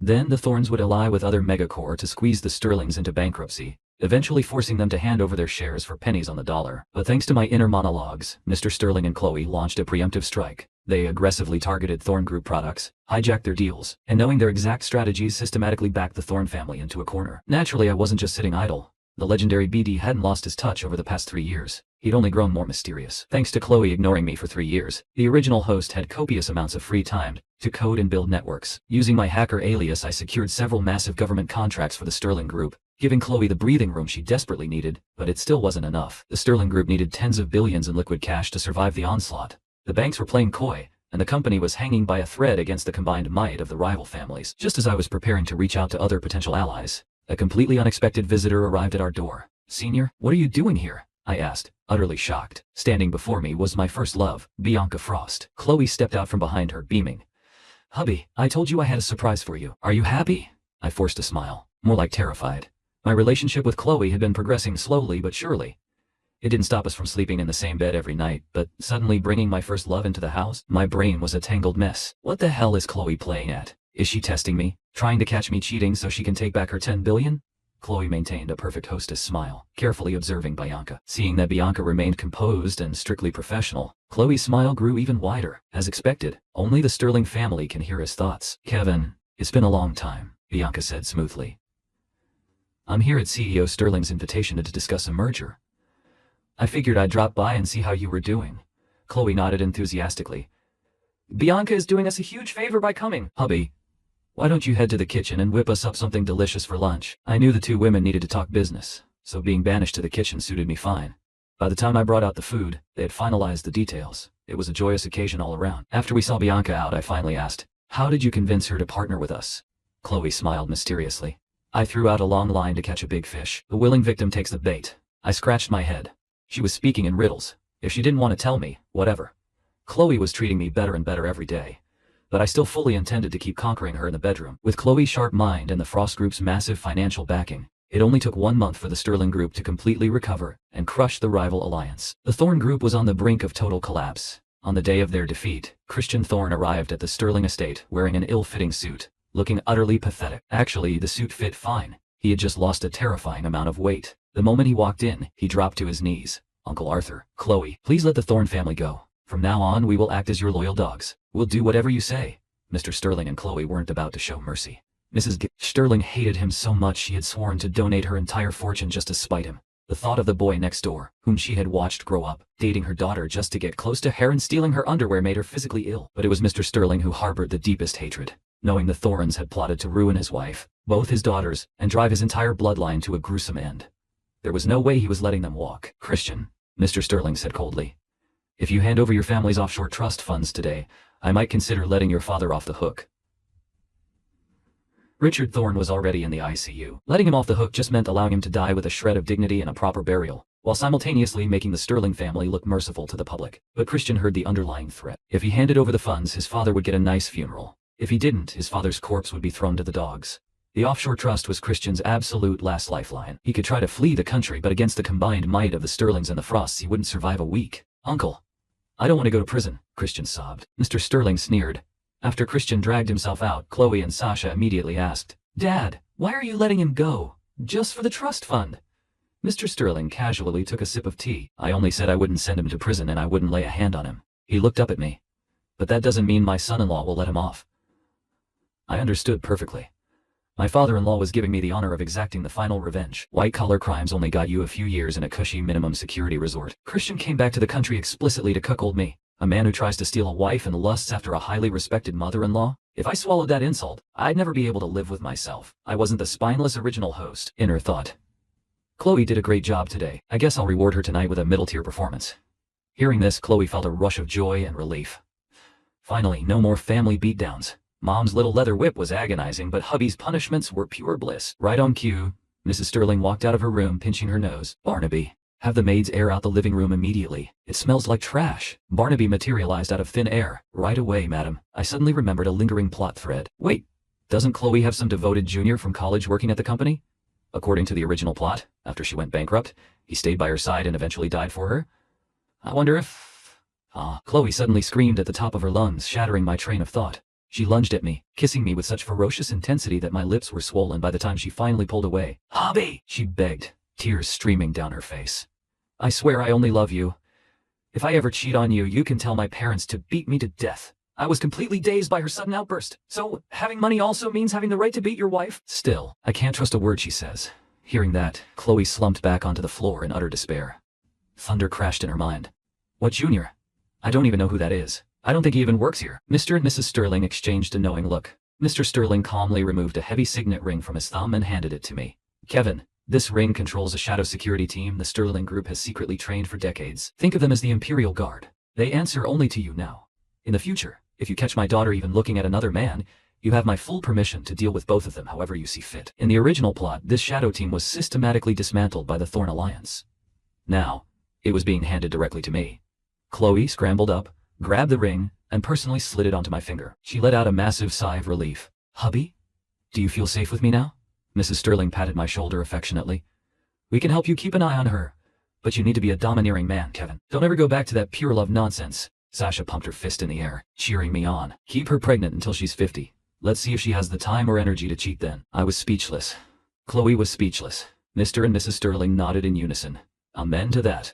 Then the Thorns would ally with other megacorps to squeeze the Sterlings into bankruptcy, eventually forcing them to hand over their shares for pennies on the dollar. But thanks to my inner monologues, Mr. Sterling and Chloe launched a preemptive strike. They aggressively targeted Thorn Group products, hijacked their deals, and knowing their exact strategies systematically backed the Thorn family into a corner. Naturally, I wasn't just sitting idle. The legendary BD hadn't lost his touch over the past 3 years. He'd only grown more mysterious. Thanks to Chloe ignoring me for 3 years, the original host had copious amounts of free time to code and build networks. Using my hacker alias, I secured several massive government contracts for the Sterling Group, giving Chloe the breathing room she desperately needed, but it still wasn't enough. The Sterling Group needed tens of billions in liquid cash to survive the onslaught. The banks were playing coy, and the company was hanging by a thread against the combined might of the rival families. Just as I was preparing to reach out to other potential allies, a completely unexpected visitor arrived at our door. Senior, what are you doing here? I asked, utterly shocked. Standing before me was my first love, Bianca Frost. Chloe stepped out from behind her, beaming. Hubby, I told you I had a surprise for you. Are you happy? I forced a smile, more like terrified. My relationship with Chloe had been progressing slowly but surely. It didn't stop us from sleeping in the same bed every night, but suddenly bringing my first love into the house, my brain was a tangled mess. What the hell is Chloe playing at? Is she testing me? Trying to catch me cheating so she can take back her 10 billion? Chloe maintained a perfect hostess smile, carefully observing Bianca. Seeing that Bianca remained composed and strictly professional, Chloe's smile grew even wider. As expected, only the Sterling family can hear his thoughts. Kevin, it's been a long time, Bianca said smoothly. I'm here at CEO Sterling's invitation to discuss a merger. I figured I'd drop by and see how you were doing. Chloe nodded enthusiastically. Bianca is doing us a huge favor by coming. Hubby, why don't you head to the kitchen and whip us up something delicious for lunch? I knew the two women needed to talk business, so being banished to the kitchen suited me fine. By the time I brought out the food, they had finalized the details. It was a joyous occasion all around. After we saw Bianca out, I finally asked, how did you convince her to partner with us? Chloe smiled mysteriously. I threw out a long line to catch a big fish. The willing victim takes the bait. I scratched my head. She was speaking in riddles. If she didn't want to tell me, whatever. Chloe was treating me better and better every day. But I still fully intended to keep conquering her in the bedroom. With Chloe's sharp mind and the Frost Group's massive financial backing, it only took 1 month for the Sterling Group to completely recover and crush the rival alliance. The Thorn Group was on the brink of total collapse. On the day of their defeat, Christian Thorne arrived at the Sterling estate wearing an ill-fitting suit, looking utterly pathetic. Actually, the suit fit fine. He had just lost a terrifying amount of weight. The moment he walked in, he dropped to his knees. Uncle Arthur, Chloe, please let the Thorne family go. From now on, we will act as your loyal dogs. We'll do whatever you say. Mr. Sterling and Chloe weren't about to show mercy. Mrs. Sterling hated him so much she had sworn to donate her entire fortune just to spite him. The thought of the boy next door, whom she had watched grow up, dating her daughter just to get close to her and stealing her underwear made her physically ill. But it was Mr. Sterling who harbored the deepest hatred. Knowing the Thorns had plotted to ruin his wife, both his daughters, and drive his entire bloodline to a gruesome end, there was no way he was letting them walk. "Christian," Mr. Sterling said coldly, "if you hand over your family's offshore trust funds today, I might consider letting your father off the hook." Richard Thorne was already in the ICU. Letting him off the hook just meant allowing him to die with a shred of dignity and a proper burial, while simultaneously making the Sterling family look merciful to the public. But Christian heard the underlying threat. If he handed over the funds, his father would get a nice funeral. If he didn't, his father's corpse would be thrown to the dogs. The offshore trust was Christian's absolute last lifeline. He could try to flee the country, but against the combined might of the Sterlings and the Frosts, he wouldn't survive a week. "Uncle, I don't want to go to prison," Christian sobbed. Mr. Sterling sneered. After Christian dragged himself out, Chloe and Sasha immediately asked, "Dad, why are you letting him go? Just for the trust fund?" Mr. Sterling casually took a sip of tea. "I only said I wouldn't send him to prison and I wouldn't lay a hand on him." He looked up at me. "But that doesn't mean my son-in-law will let him off." I understood perfectly. My father-in-law was giving me the honor of exacting the final revenge. White-collar crimes only got you a few years in a cushy minimum security resort. Christian came back to the country explicitly to cuckold me. A man who tries to steal a wife and lusts after a highly respected mother-in-law? If I swallowed that insult, I'd never be able to live with myself. I wasn't the spineless original host. Inner thought. Chloe did a great job today. I guess I'll reward her tonight with a middle-tier performance. Hearing this, Chloe felt a rush of joy and relief. Finally, no more family beatdowns. Mom's little leather whip was agonizing, but hubby's punishments were pure bliss. Right on cue, Mrs. Sterling walked out of her room pinching her nose. "Barnaby, have the maids air out the living room immediately. It smells like trash." Barnaby materialized out of thin air. "Right away, madam." I suddenly remembered a lingering plot thread. Wait, doesn't Chloe have some devoted junior from college working at the company? According to the original plot, after she went bankrupt, he stayed by her side and eventually died for her. I wonder if... Chloe suddenly screamed at the top of her lungs, shattering my train of thought. She lunged at me, kissing me with such ferocious intensity that my lips were swollen by the time she finally pulled away. "Hubby!" she begged, tears streaming down her face. "I swear I only love you. If I ever cheat on you, you can tell my parents to beat me to death." I was completely dazed by her sudden outburst. "So, having money also means having the right to beat your wife?" Still, I can't trust a word she says. Hearing that, Chloe slumped back onto the floor in utter despair. Thunder crashed in her mind. "What junior? I don't even know who that is. I don't think he even works here." Mr. and Mrs. Sterling exchanged a knowing look. Mr. Sterling calmly removed a heavy signet ring from his thumb and handed it to me. "Kevin, this ring controls a shadow security team the Sterling Group has secretly trained for decades. Think of them as the Imperial Guard. They answer only to you now. In the future, if you catch my daughter even looking at another man, you have my full permission to deal with both of them however you see fit." In the original plot, this shadow team was systematically dismantled by the Thorn Alliance. Now, it was being handed directly to me. Chloe scrambled up, grabbed the ring, and personally slid it onto my finger. She let out a massive sigh of relief. "Hubby? Do you feel safe with me now?" Mrs. Sterling patted my shoulder affectionately. "We can help you keep an eye on her, but you need to be a domineering man, Kevin. Don't ever go back to that pure love nonsense." Sasha pumped her fist in the air, cheering me on. "Keep her pregnant until she's 50. Let's see if she has the time or energy to cheat then." I was speechless. Chloe was speechless. Mr. and Mrs. Sterling nodded in unison. Amen to that.